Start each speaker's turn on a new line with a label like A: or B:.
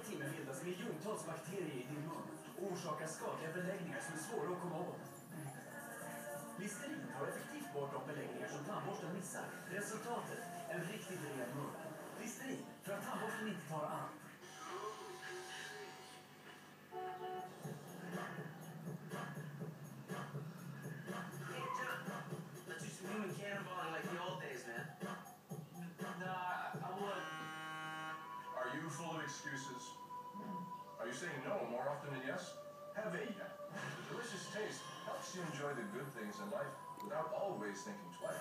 A: timme bildas miljontals bakterier i din mun och orsakar skadliga beläggningar som är svåra att komma åt. Listerin tar effektivt bort de beläggningar som tandborsten missar. Resultatet? En riktigt ren mun. Listerin, för att tandborsten inte tar allt.
B: Hey, John. Let's do some human cannonballing like the old days, man.
A: Nah, I would.
C: Are you full of excuses? Are you saying no more often than yes? Have Aveda. The delicious taste helps you enjoy the good things in life without always thinking twice.